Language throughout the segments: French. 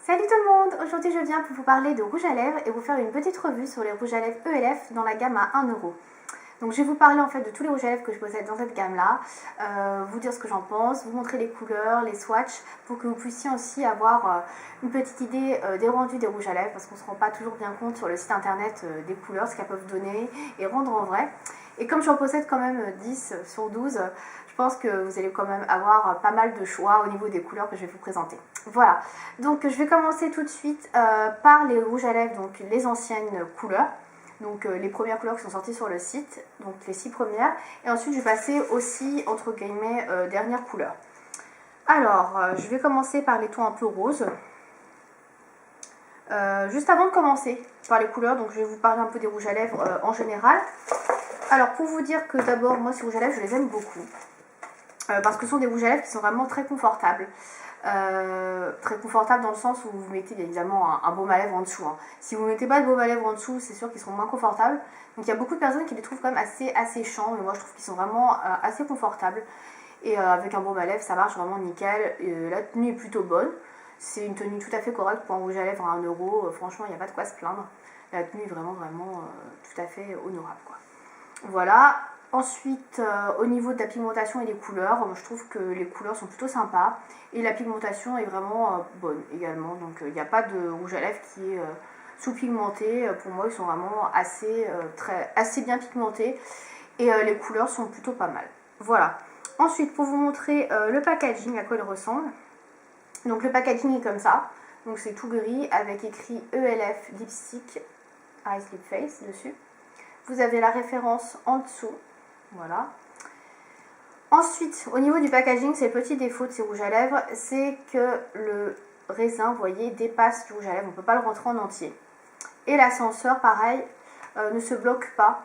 Salut tout le monde! Aujourd'hui je viens pour vous parler de rouge à lèvres et vous faire une petite revue sur les rouges à lèvres ELF dans la gamme à 1 euro. Donc je vais vous parler en fait de tous les rouges à lèvres que je possède dans cette gamme là, vous dire ce que j'en pense, vous montrer les couleurs, les swatchs pour que vous puissiez aussi avoir une petite idée des rendus des rouges à lèvres parce qu'on ne se rend pas toujours bien compte sur le site internet des couleurs, ce qu'elles peuvent donner et rendre en vrai. Et comme j'en possède quand même 10 sur 12, je pense que vous allez quand même avoir pas mal de choix au niveau des couleurs que je vais vous présenter. Voilà, donc je vais commencer tout de suite par les rouges à lèvres, donc les anciennes couleurs. Donc les premières couleurs qui sont sorties sur le site, donc les 6 premières. Et ensuite je vais passer aussi, entre guillemets, dernières couleurs. Alors, je vais commencer par les tons un peu roses. Juste avant de commencer par les couleurs, donc je vais vous parler un peu des rouges à lèvres en général. Alors pour vous dire que d'abord, moi ces rouges à lèvres, je les aime beaucoup. Parce que ce sont des rouges à lèvres qui sont vraiment très confortables. Très confortable dans le sens où vous mettez bien évidemment un baume à lèvres en dessous. Si vous ne mettez pas de baume à lèvres en dessous, c'est sûr qu'ils seront moins confortables. Donc il y a beaucoup de personnes qui les trouvent quand même assez chiants, mais moi je trouve qu'ils sont vraiment assez confortables. Et avec un baume à lèvres, ça marche vraiment nickel. La tenue est plutôt bonne. C'est une tenue tout à fait correcte pour un rouge à lèvres à 1 euro. Franchement, il n'y a pas de quoi se plaindre. La tenue est vraiment tout à fait honorable, quoi. Voilà. Ensuite, au niveau de la pigmentation et des couleurs, je trouve que les couleurs sont plutôt sympas et la pigmentation est vraiment bonne également. Donc il n'y a pas de rouge à lèvres qui est sous-pigmenté. Pour moi, ils sont vraiment assez bien pigmentés et les couleurs sont plutôt pas mal. Voilà. Ensuite, pour vous montrer le packaging, à quoi il ressemble. Donc le packaging est comme ça. Donc c'est tout gris avec écrit ELF Lipstick Eyes Lip Face dessus. Vous avez la référence en dessous. Voilà. Ensuite, au niveau du packaging, c'est le petit défaut de ces rouges à lèvres, c'est que le raisin, vous voyez, dépasse du rouge à lèvres. On ne peut pas le rentrer en entier. Et l'ascenseur, pareil, ne se bloque pas.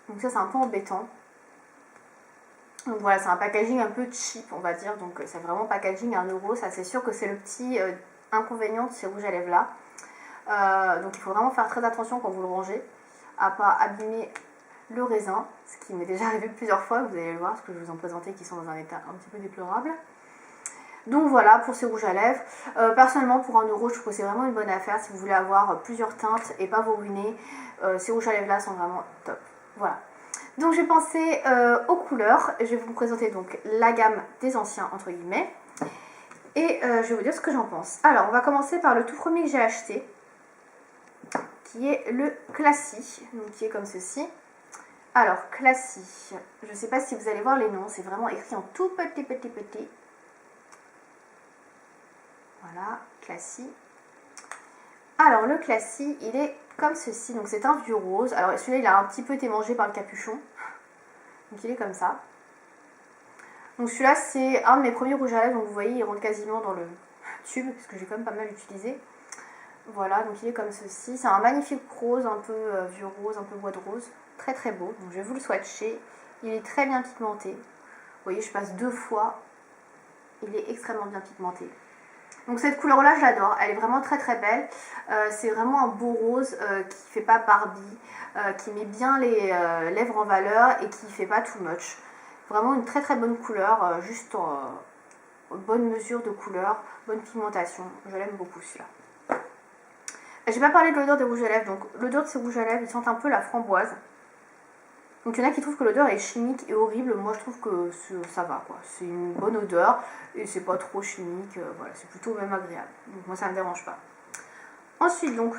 Donc ça, c'est un peu embêtant. Donc voilà, c'est un packaging un peu cheap, on va dire. Donc c'est vraiment packaging à 1 euro. Ça, c'est sûr que c'est le petit inconvénient de ces rouges à lèvres là. Donc il faut vraiment faire très attention quand vous le rangez, à ne pas abîmer le raisin, ce qui m'est déjà arrivé plusieurs fois, vous allez le voir, parce que je vous en présentais qui sont dans un état un petit peu déplorable. Donc voilà pour ces rouges à lèvres. Personnellement, pour 1 euro, je trouve que c'est vraiment une bonne affaire si vous voulez avoir plusieurs teintes et pas vous ruiner. Ces rouges à lèvres là sont vraiment top. Voilà. Donc j'ai pensé aux couleurs. Je vais vous présenter donc la gamme des anciens entre guillemets. Et je vais vous dire ce que j'en pense. Alors on va commencer par le tout premier que j'ai acheté, qui est le Classy, donc qui est comme ceci. Alors, Classy, je ne sais pas si vous allez voir les noms, c'est vraiment écrit en tout petit. Voilà, Classy. Alors, le Classy, il est comme ceci, donc c'est un vieux rose. Alors, celui-là, il a un petit peu été mangé par le capuchon. Donc, il est comme ça. Donc, celui-là, c'est un de mes premiers rouges à lèvres, donc vous voyez, il rentre quasiment dans le tube, parce que j'ai quand même pas mal utilisé. Voilà, donc il est comme ceci. C'est un magnifique rose, un peu vieux rose, un peu bois de rose. Très très beau. Donc je vais vous le swatcher. Il est très bien pigmenté. Vous voyez, je passe 2 fois. Il est extrêmement bien pigmenté. Donc cette couleur-là, je l'adore. Elle est vraiment très très belle. C'est vraiment un beau rose qui ne fait pas Barbie, qui met bien les lèvres en valeur et qui ne fait pas too much. Vraiment une très très bonne couleur, juste en bonne mesure de couleur, bonne pigmentation. Je l'aime beaucoup celui-là. Je vais pas parler de l'odeur des rouges à lèvres. Donc l'odeur de ces rouges à lèvres, ils sentent un peu la framboise. Donc il y en a qui trouvent que l'odeur est chimique et horrible. Moi je trouve que ça va, quoi. C'est une bonne odeur et c'est pas trop chimique. Voilà, c'est plutôt même agréable. Donc moi ça me dérange pas. Ensuite, donc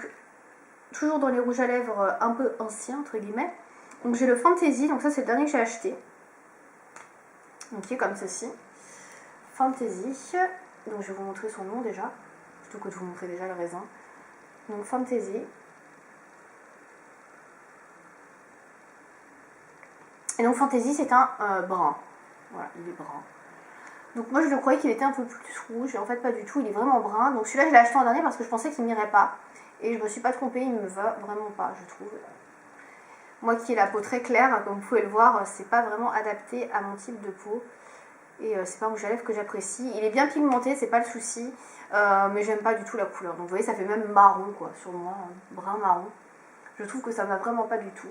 toujours dans les rouges à lèvres un peu anciens entre guillemets. Donc j'ai le Fantasy. Donc ça c'est le dernier que j'ai acheté. Donc qui est comme ceci. Fantasy. Donc je vais vous montrer son nom déjà, plutôt que de vous montrer déjà le raisin. Donc Fantasy. Et donc Fantasy c'est un brun. Voilà, il est brun. Donc moi je le croyais qu'il était un peu plus rouge et en fait pas du tout, il est vraiment brun. Donc celui-là je l'ai acheté en dernier parce que je pensais qu'il m'irait pas. Et je me suis pas trompée, il me va vraiment pas, je trouve. Moi qui ai la peau très claire, comme vous pouvez le voir, c'est pas vraiment adapté à mon type de peau. Et c'est pas un rouge à lèvres que j'apprécie. Il est bien pigmenté, c'est pas le souci. Mais j'aime pas du tout la couleur. Donc vous voyez, ça fait même marron quoi sur moi, brun marron. Je trouve que ça va vraiment pas du tout.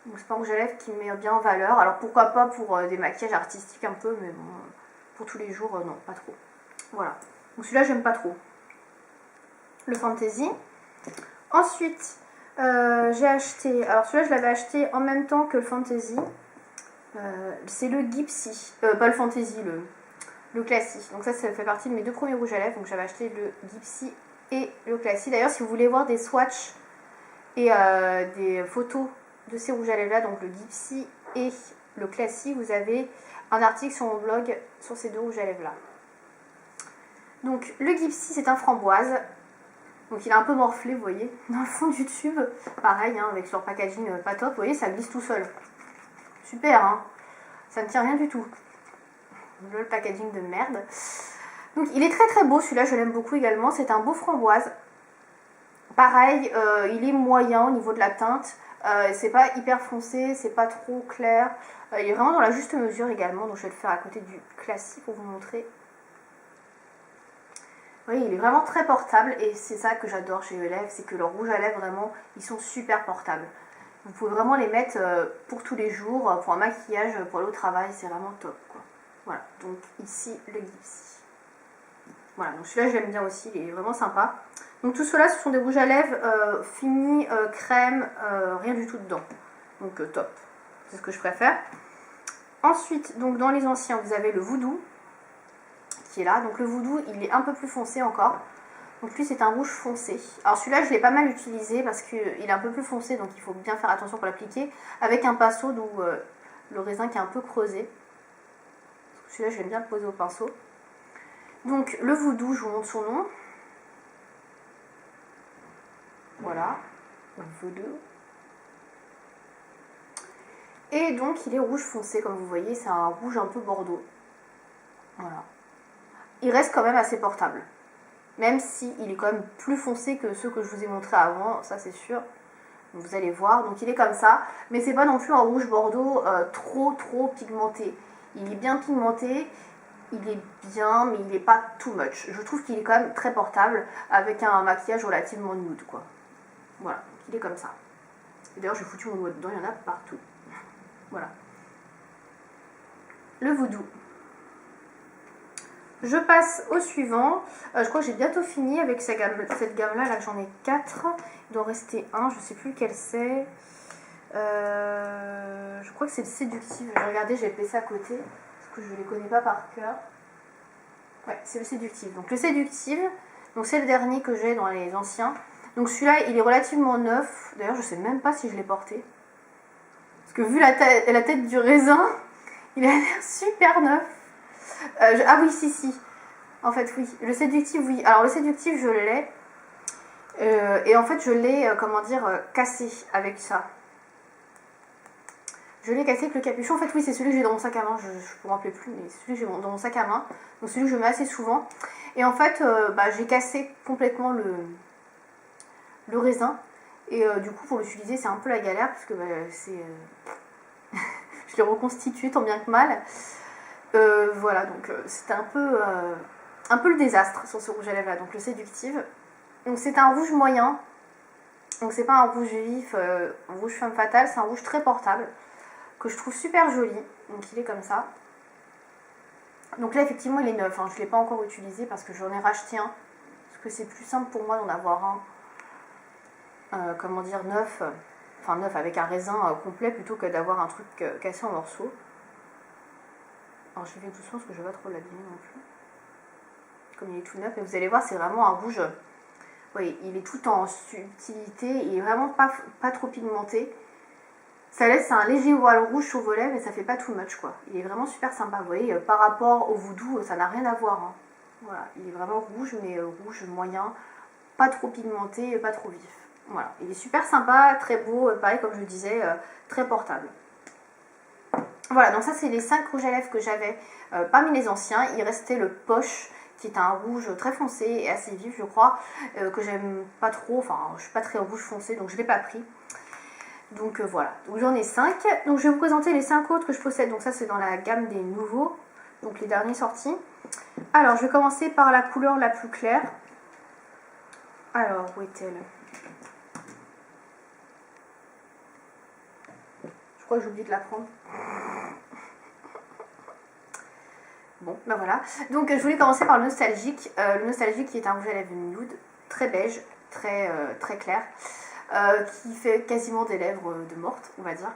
Donc c'est pas un rouge à lèvres qui me met bien en valeur. Alors pourquoi pas pour des maquillages artistiques un peu, mais bon, pour tous les jours, non, pas trop. Voilà. Donc celui-là, j'aime pas trop. le Fantasy. Ensuite, j'ai acheté, alors celui-là je l'avais acheté en même temps que le Fantasy. C'est le Gypsy, pas le Fantasy, le classique. Donc ça fait partie de mes deux premiers rouges à lèvres. Donc j'avais acheté le Gypsy et le classique. D'ailleurs, si vous voulez voir des swatchs et des photos de ces rouges à lèvres là, donc le Gypsy et le classique, vous avez un article sur mon blog sur ces deux rouges à lèvres là. Donc le Gypsy, c'est un framboise. Donc il est un peu morflé, vous voyez, dans le fond du tube. Pareil, hein, avec leur packaging pas top, vous voyez, ça glisse tout seul. Super, hein, ça ne tient rien du tout. Le packaging de merde. Donc il est très très beau, celui-là je l'aime beaucoup également. C'est un beau framboise. Pareil, il est moyen au niveau de la teinte. C'est pas hyper foncé, c'est pas trop clair. Il est vraiment dans la juste mesure également. Donc je vais le faire à côté du classique pour vous montrer. Oui, il est vraiment très portable et c'est ça que j'adore chez Elève, c'est que leurs rouges à lèvres vraiment, ils sont super portables. Vous pouvez vraiment les mettre pour tous les jours, pour un maquillage, pour aller au travail, c'est vraiment top, quoi. Voilà, donc ici le Gypsy. Voilà, donc celui-là j'aime bien aussi, il est vraiment sympa. Donc tout cela, ce sont des rouges à lèvres finis, crème, rien du tout dedans. Donc top, c'est ce que je préfère. Ensuite, donc dans les anciens, vous avez le Voodoo qui est là. Donc le Voodoo, il est un peu plus foncé encore. Donc lui, c'est un rouge foncé. Alors celui-là, je l'ai pas mal utilisé parce qu'il est un peu plus foncé, donc il faut bien faire attention pour l'appliquer. Avec un pinceau, d'où le raisin qui est un peu creusé. Celui-là, je vais bien le poser au pinceau. Donc le Voodoo, je vous montre son nom. Voilà, le Voodoo. Et donc il est rouge foncé, comme vous voyez, c'est un rouge un peu bordeaux. Voilà. Il reste quand même assez portable. Même s'il est quand même plus foncé que ceux que je vous ai montrés avant, ça c'est sûr. Vous allez voir, donc il est comme ça. Mais c'est pas non plus un rouge bordeaux trop pigmenté. Il est bien pigmenté, il est bien, mais il n'est pas too much. Je trouve qu'il est quand même très portable, avec un maquillage relativement nude, quoi. Voilà, il est comme ça. D'ailleurs, j'ai foutu mon doigt dedans, il y en a partout. Voilà. Le Voodoo. Je passe au suivant. Je crois que j'ai bientôt fini avec cette gamme-là. Là, j'en ai 4. Il doit en rester un. Je ne sais plus lequel c'est. Je crois que c'est le Séductive. J'ai regardé, j'ai appelé ça à côté. Parce que je ne les connais pas par cœur. Ouais, c'est le Séductive. Donc le Séductive, c'est le dernier que j'ai dans les anciens. Donc celui-là, il est relativement neuf. D'ailleurs, je ne sais même pas si je l'ai porté. Parce que vu la tête du raisin, il a l'air super neuf. Ah oui, si. En fait, oui. Le Séductif, oui. Alors, le Séductif, je l'ai. Et en fait, je l'ai, cassé avec ça. Je l'ai cassé avec le capuchon. En fait, oui, c'est celui que j'ai dans mon sac à main. Je ne me rappelais plus, mais c'est celui que j'ai dans mon sac à main. Donc, celui que je mets assez souvent. Et en fait, j'ai cassé complètement le raisin. Et du coup, pour l'utiliser, c'est un peu la galère. Parce que c'est... je l'ai reconstitué tant bien que mal. Voilà, donc c'était un peu le désastre sur ce rouge à lèvres là, donc le Séductive. Donc c'est un rouge moyen, donc c'est pas un rouge vif, un rouge femme fatale, c'est un rouge très portable, que je trouve super joli, donc il est comme ça. Donc là effectivement il est neuf, hein. Je ne l'ai pas encore utilisé parce que j'en ai racheté un, parce que c'est plus simple pour moi d'en avoir un, neuf, enfin neuf avec un raisin complet plutôt que d'avoir un truc cassé en morceaux. Alors je vais doucement parce que je ne vais pas trop l'abîmer non plus. Comme il est tout neuf, mais vous allez voir, c'est vraiment un rouge. Oui, il est tout en subtilité, il est vraiment pas trop pigmenté. Ça laisse un léger voile rouge sur vos lèvres et ça fait pas too much, quoi. Il est vraiment super sympa. Vous voyez, par rapport au Voodoo, ça n'a rien à voir, hein. Voilà, il est vraiment rouge, mais rouge moyen, pas trop pigmenté, pas trop vif. Voilà, il est super sympa, très beau, pareil comme je le disais, très portable. Voilà, donc ça c'est les 5 rouges à lèvres que j'avais parmi les anciens. Il restait le Poche, qui est un rouge très foncé et assez vif, je crois, que j'aime pas trop. Enfin, je suis pas très rouge foncé, donc je l'ai pas pris. Donc voilà, donc j'en ai 5. Donc je vais vous présenter les 5 autres que je possède. Donc ça c'est dans la gamme des nouveaux, donc les derniers sortis. Alors je vais commencer par la couleur la plus claire. Alors, où est-elle? Je crois que j'ai oublié de la prendre. Bon, ben voilà. Donc je voulais commencer par le Nostalgique. Le Nostalgique qui est un rouge à lèvres nude, très beige, très clair, qui fait quasiment des lèvres de morte, on va dire.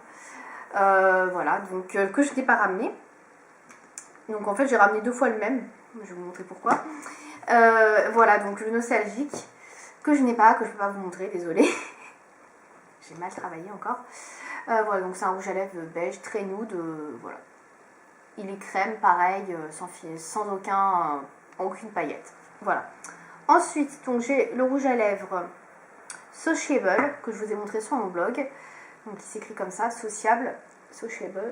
Voilà, donc que je n'ai pas ramené. Donc en fait j'ai ramené 2 fois le même, je vais vous montrer pourquoi. Voilà, donc le nostalgique, que je n'ai pas, que je ne peux pas vous montrer, désolée. J'ai mal travaillé encore. Voilà, donc c'est un rouge à lèvres beige, très nude, voilà. Il est crème, pareil, sans aucune paillette. Voilà. Ensuite, donc j'ai le rouge à lèvres Sociable, que je vous ai montré sur mon blog. Donc il s'écrit comme ça, sociable, Sociable.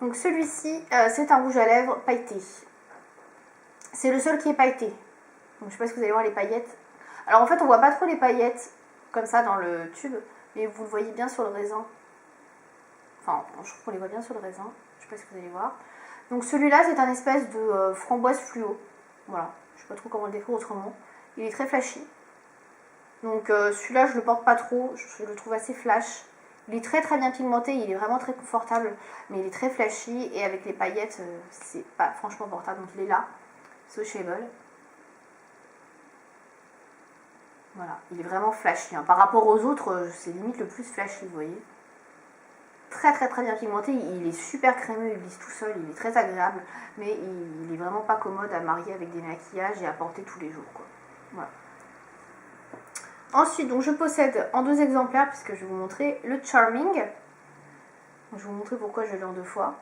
Donc celui-ci, c'est un rouge à lèvres pailleté. C'est le seul qui est pailleté. Donc je sais pas si vous allez voir les paillettes. Alors en fait on voit pas trop les paillettes comme ça dans le tube, mais vous le voyez bien sur le raisin. Enfin, je trouve qu'on les voit bien sur le raisin. Je sais pas si vous allez voir. Donc celui-là c'est un espèce de framboise fluo. Voilà, je sais pas trop comment le décrire autrement. Il est très flashy. Donc celui-là je le porte pas trop, je le trouve assez flash. Il est très bien pigmenté, il est vraiment très confortable, mais il est très flashy et avec les paillettes, c'est pas franchement portable, donc il est là, Sociable. Voilà, il est vraiment flashy. Par rapport aux autres, c'est limite le plus flashy, vous voyez. Très bien pigmenté, il est super crémeux, il glisse tout seul, il est très agréable, mais il est vraiment pas commode à marier avec des maquillages et à porter tous les jours, quoi. Voilà. Ensuite, donc je possède en 2 exemplaires, puisque je vais vous montrer le Charming. Donc, je vais vous montrer pourquoi je l'ai en 2 fois.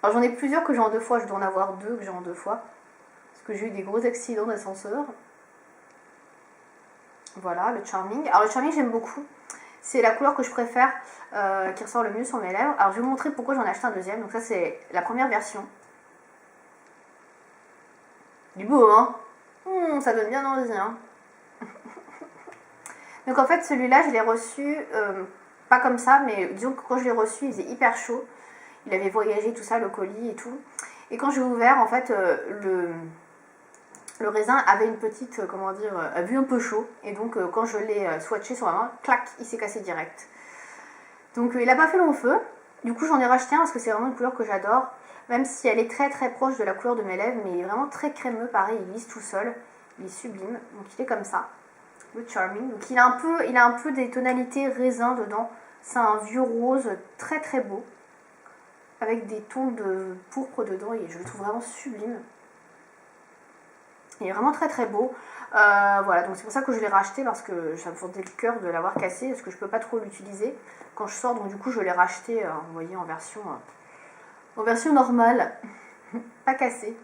Alors j'en ai plusieurs que j'ai en 2 fois, je dois en avoir 2 que j'ai en 2 fois, parce que j'ai eu des gros accidents d'ascenseur. Voilà, le Charming. Alors le Charming, j'aime beaucoup. C'est la couleur que je préfère, qui ressort le mieux sur mes lèvres. Alors je vais vous montrer pourquoi j'en ai acheté un deuxième. Donc ça, c'est la première version. Du beau, hein. Ça donne bien envie, hein. Donc en fait celui-là je l'ai reçu, pas comme ça, mais disons que quand je l'ai reçu il faisait hyper chaud. Il avait voyagé tout ça, le colis et tout. Et quand j'ai ouvert, en fait le raisin avait une petite, comment dire, a vu un peu chaud. Et donc quand je l'ai swatché sur ma main, clac, il s'est cassé direct. Donc il n'a pas fait long feu. Du coup j'en ai racheté un parce que c'est vraiment une couleur que j'adore. Même si elle est très proche de la couleur de mes lèvres, mais il est vraiment très crémeux, pareil, il lisse tout seul. Il est sublime, donc il est comme ça. Le Charming, donc il a un peu des tonalités raisin dedans. C'est un vieux rose très beau, avec des tons de pourpre dedans, et je le trouve vraiment sublime. Il est vraiment très beau. Voilà, donc c'est pour ça que je l'ai racheté, parce que ça me fendait le cœur de l'avoir cassé, parce que je peux pas trop l'utiliser quand je sors, donc du coup je l'ai racheté, vous voyez, en version normale, pas cassé.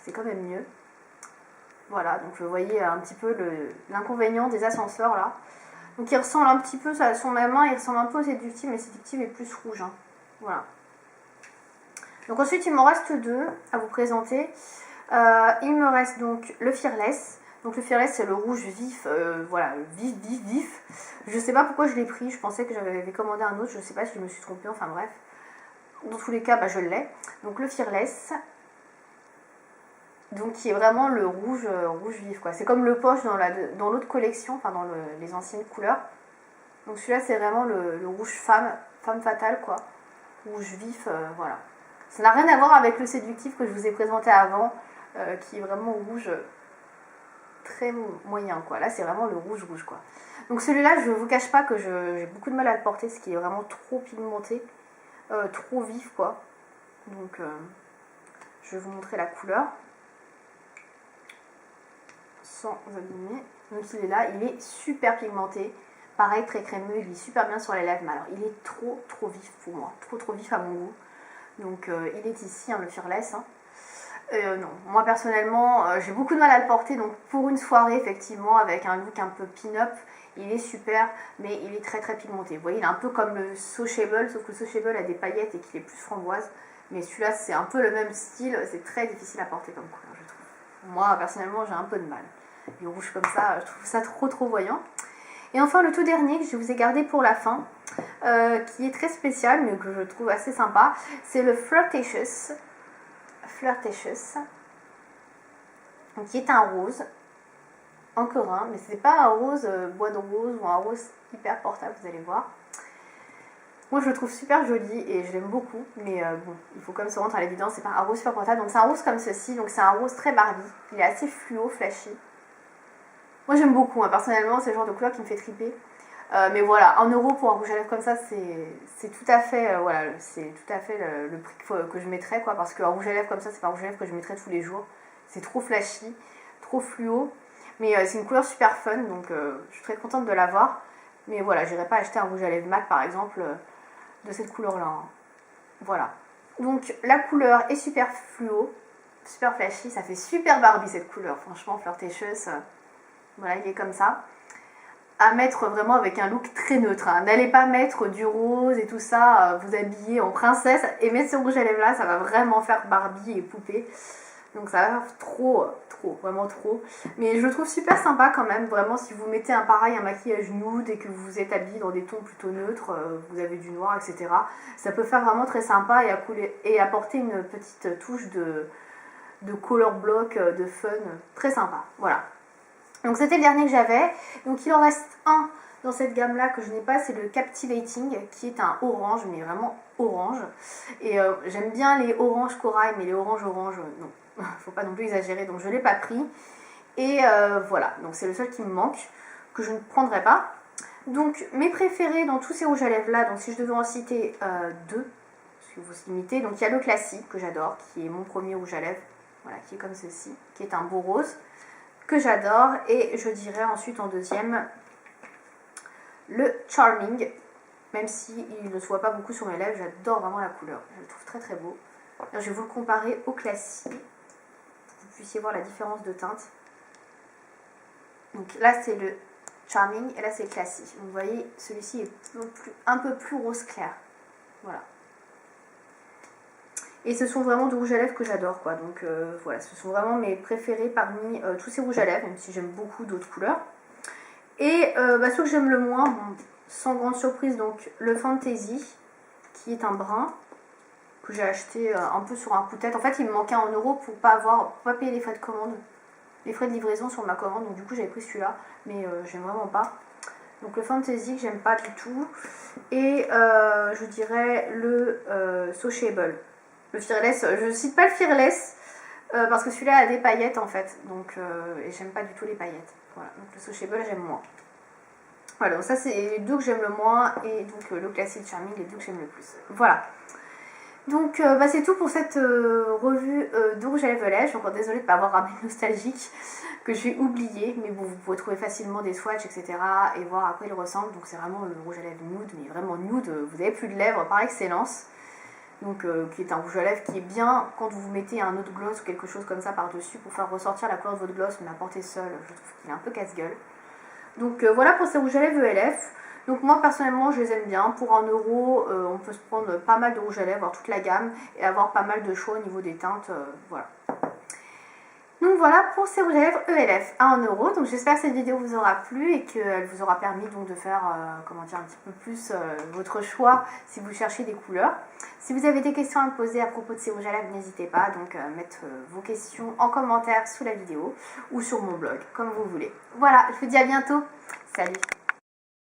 C'est quand même mieux. Voilà, donc vous voyez un petit peu l'inconvénient des ascenseurs là. Donc il ressemble un petit peu, sur ma main, il ressemble un peu au séductive, mais séductive est plus rouge. Hein. Voilà. Donc ensuite il m'en reste 2 à vous présenter. Il me reste donc le Fearless. Donc le Fearless c'est le rouge vif, voilà, vif. Je sais pas pourquoi je l'ai pris, je pensais que j'avais commandé un autre, je sais pas si je me suis trompée, enfin bref. Dans tous les cas, je l'ai. Donc le Fearless. Donc qui est vraiment le rouge vif, quoi. C'est comme le poche dans l'autre collection, enfin dans les anciennes couleurs. Donc celui-là c'est vraiment le rouge femme fatale, quoi. Rouge vif, voilà. Ça n'a rien à voir avec le séductif que je vous ai présenté avant, qui est vraiment rouge très moyen, quoi. Là c'est vraiment le rouge, quoi. Donc celui-là, je ne vous cache pas que j'ai beaucoup de mal à le porter, ce qui est vraiment trop pigmenté, trop vif, quoi. Donc je vais vous montrer la couleur. Sans abîmer. Donc il est là, il est super pigmenté, pareil très crémeux, il est super bien sur les lèvres, mais alors il est trop vif pour moi, trop vif à mon goût. Donc il est ici, hein, le Fearless. Hein. Non, moi personnellement j'ai beaucoup de mal à le porter, donc pour une soirée effectivement avec un look un peu pin-up, il est super, mais il est très pigmenté. Vous voyez, il est un peu comme le Sociable, sauf que le Sociable a des paillettes et qu'il est plus framboise, mais celui-là c'est un peu le même style, c'est très difficile à porter comme couleur, je trouve. Moi personnellement j'ai un peu de mal. Les rouges comme ça, je trouve ça trop voyant. Et enfin le tout dernier que je vous ai gardé pour la fin, qui est très spécial mais que je trouve assez sympa, c'est le Flirtatious, qui est un rose, encore mais c'est pas un rose bois de rose ou un rose hyper portable, vous allez voir. Moi je le trouve super joli et je l'aime beaucoup, mais bon, il faut quand même se rendre à l'évidence, c'est pas un rose super portable. Donc c'est un rose comme ceci, donc c'est un rose très Barbie, il est assez fluo, flashy. Moi j'aime beaucoup, hein. Personnellement c'est le genre de couleur qui me fait triper. Mais voilà, 1 euro pour un rouge à lèvres comme ça, c'est tout à fait, voilà, c'est tout à fait le prix que je mettrais, quoi, parce qu'un rouge à lèvres comme ça, c'est pas un rouge à lèvres que je mettrais tous les jours. C'est trop flashy, trop fluo, mais c'est une couleur super fun, donc je suis très contente de l'avoir. Mais voilà, j'irai pas acheter un rouge à lèvres MAC par exemple de cette couleur-là, hein. Voilà. Donc la couleur est super fluo, super flashy, ça fait super Barbie cette couleur, franchement, flirtécheuse. Voilà, il est comme ça. À mettre vraiment avec un look très neutre, hein. N'allez pas mettre du rose et tout ça, vous habiller en princesse et mettre ce rouge à lèvres là, ça va vraiment faire Barbie et poupée. Donc ça va faire trop, vraiment trop. Mais je le trouve super sympa quand même, vraiment si vous mettez un pareil, un maquillage nude et que vous vous êtes habillé dans des tons plutôt neutres, vous avez du noir, etc. Ça peut faire vraiment très sympa et apporter une petite touche de color block, de fun, très sympa, voilà. Donc c'était le dernier que j'avais. Donc il en reste un dans cette gamme là que je n'ai pas, c'est le Captivating qui est un orange, mais vraiment orange. Et j'aime bien les oranges corail, mais les oranges non, faut pas non plus exagérer, donc je ne l'ai pas pris. Et voilà, donc c'est le seul qui me manque, que je ne prendrai pas. Donc mes préférés dans tous ces rouges à lèvres là, donc si je devais en citer deux, parce que vous se limitez, donc il y a le classique que j'adore, qui est mon premier rouge à lèvres, voilà, qui est comme ceci, qui est un beau rose, que j'adore, et je dirais ensuite en deuxième le Charming, même s'il ne se voit pas beaucoup sur mes lèvres, j'adore vraiment la couleur, je le trouve très très beau. Alors, je vais vous le comparer au classique, pour que vous puissiez voir la différence de teinte. Donc là c'est le Charming et là c'est le classique. Donc, vous voyez, celui-ci est un peu plus rose clair, voilà. Et ce sont vraiment des rouges à lèvres que j'adore, quoi. Donc voilà, ce sont vraiment mes préférés parmi tous ces rouges à lèvres, même si j'aime beaucoup d'autres couleurs. Et ceux que j'aime le moins, bon, sans grande surprise, donc le Fantasy, qui est un brun, que j'ai acheté un peu sur un coup de tête. En fait, il me manquait 1 euro pour pas payer les frais de commande, les frais de livraison sur ma commande. Donc du coup, j'avais pris celui-là, mais j'aime vraiment pas. Donc le Fantasy que j'aime pas du tout. Et je dirais le Sociable. Le Fearless, je cite pas le Fearless parce que celui-là a des paillettes en fait, donc et j'aime pas du tout les paillettes. Voilà, donc le Sociable j'aime moins. Voilà, donc ça c'est les deux que j'aime le moins et donc le Classic Charming, les deux que j'aime le plus. Voilà. Donc c'est tout pour cette revue de rouge à lèvres L'Ège. Je suis encore désolée de ne pas avoir ramené nostalgique que j'ai oublié, mais bon, vous pouvez trouver facilement des swatchs, etc. et voir à quoi il ressemble. Donc c'est vraiment le rouge à lèvres nude, mais vraiment nude, vous n'avez plus de lèvres par excellence. Donc qui est un rouge à lèvres qui est bien quand vous mettez un autre gloss ou quelque chose comme ça par dessus pour faire ressortir la couleur de votre gloss, mais à porter seul, je trouve qu'il est un peu casse-gueule. Donc voilà pour ces rouges à lèvres ELF. Donc moi personnellement je les aime bien. Pour 1 euro on peut se prendre pas mal de rouges à lèvres, avoir toute la gamme et avoir pas mal de choix au niveau des teintes, voilà. Donc voilà pour ces rouges à lèvres ELF à 1 euro. Donc j'espère que cette vidéo vous aura plu et qu'elle vous aura permis donc de faire comment dire, un petit peu plus votre choix si vous cherchez des couleurs. Si vous avez des questions à me poser à propos de ces rouges à lèvres, n'hésitez pas donc à mettre vos questions en commentaire sous la vidéo ou sur mon blog, comme vous voulez. Voilà, je vous dis à bientôt. Salut!